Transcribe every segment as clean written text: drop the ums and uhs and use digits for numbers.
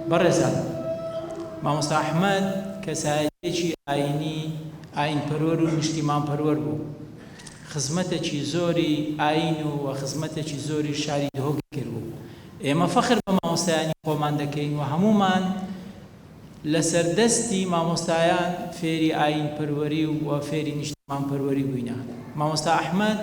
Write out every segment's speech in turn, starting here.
بەڕێزان مامۆستا ئەحمەد کەسایەتێکی ئاینی ئاین پەروەر و نیشتیمان پەروەر بوو. خزمەتێکی زۆری ئاین و خزمەتێکی زۆری شاری دهۆک کرد بوو. ئێمە فەخر بە مامۆستایانی خۆمان دەکەین و هەمومان لەسەر دەستی مامۆستایان فێری ئاین پەروەری و فێری نیشتیمان پەروەری بووینە. مامۆستا ئەحمەد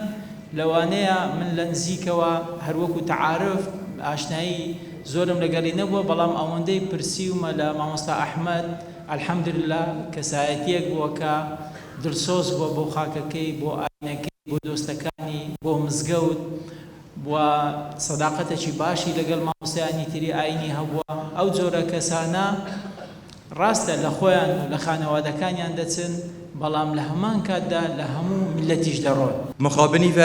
لەوانەیە من لە نزیکەوە هەروەکو تەعارف ئاشنایی زۆرم لەگەڵی نەبووە، بەڵام ئەوەندەی پرسیومە لە مامۆستا ئەحمەد الحەمدوللا کەسایەتیەک بووە کە دڵسۆز بووە بۆ خاکەکەی، بۆ ئاینەکەی، بۆ دۆستەکانی، بۆ مزگەوت، بووە سەداقەتێکی باشی لەگەڵ مامۆستایانی تری ئاینی هەبووە. ئەو جۆرە کەسانە ڕاستە لە خۆیان و لە خانەوادەکانیان دەچن، بەڵام لە هەمان کاتدا لە هەموو میلەتیش دەڕۆن. مخابنی و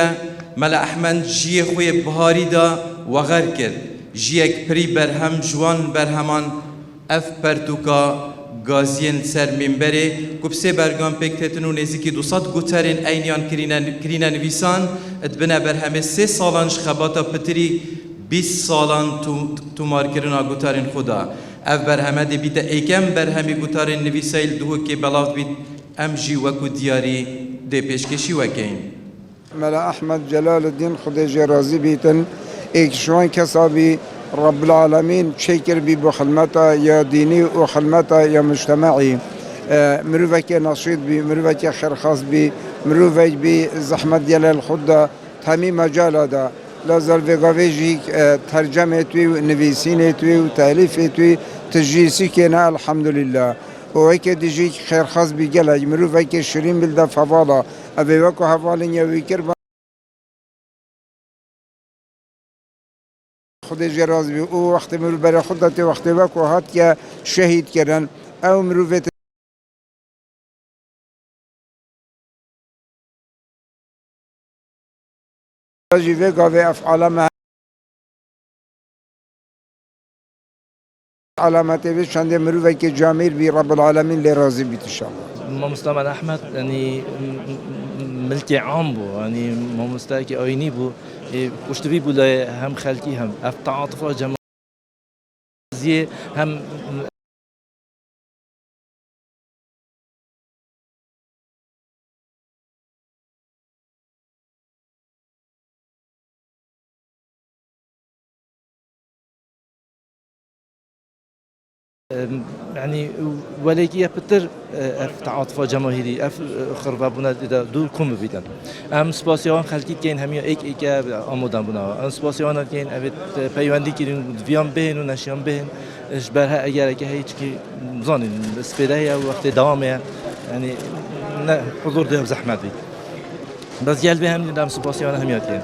مەلا ئەحمەد ژیە خۆی بهاریدا وەغەر کرد، ژیەک پری بەرهەم جوان بەرهەمان ئەف پەرتوکا گازیên ser minberê ku bi sê bergan pêk têtin û nêzîkî 200 guterên eyniyan kirîne nivîsan dibine berhemê 3 salan ji xebata pitirî 20 salan tûmarkirina gutarên xwe da. Ev berheme dê bîte êkem berhemê gutarên nivîsayî li dihokê belav bît, em jî wekû diyarî dê pêşkêşî wekeyin. مەلا ئەحمەد جەلالدین خودێ جێ رازی بیتن ئێکشوان کەسا بی رب العالمین چێکر بی بۆ خلمەتە یا دینی و خلمەتە یا مجتمعی، مرۆڤێکی نەشید بی، مرۆڤێکی خێرخواز بی، مرۆڤێک بی زەحمەت دیێلە خوددا هەمی مەجاڵەدا لە زەرڤێگاڤێژی تەرجەمێ توی و نویسینێ توی و تەلیفێ توی تژیسی کێنە الحەمدولله. وەکێ دیژی خێرخواز بی گەلە مرۆڤێکی شیرین بلدە فەڤاڵە ئەوێ وەکو هەڤاڵین یەوی کرد خودی جێ راز بی و وەختی مرۆڤ بەرە خوددا تێ وەختی وەکو هاتیە شەهید کردن ئەو مرۆڤێت جی وێ گاوێ ئەف عەلەمە علامەتێ بێت چەندێ مرۆڤێکی جامیر بی رب العالمین لێ رازی بیت ئینشاءالله. مامۆستا مەلا ئەحمەد ینی ملکی عام بوو، ینی مامۆستایەکی ئاینی بوو، پشتوی بوو لە هەم خەلکی هەم ئەف تەعاتوفە جەماعیە هەم يعني ولكن بتر تعاطف جماهيري اف خربا بنا دور كوم بيدن ام سپاسيان خلقي كاين هميا ايك امودان بنا ام سپاسيان كاين ابيت بيواندي كيرين فيان بين ونشيان بين اشبرها اگر که هیچ کی زانين سپيده وقت دوامه يعني حضور ده زحمت بي بس جلب هم دام سپاسيان هميا كاين.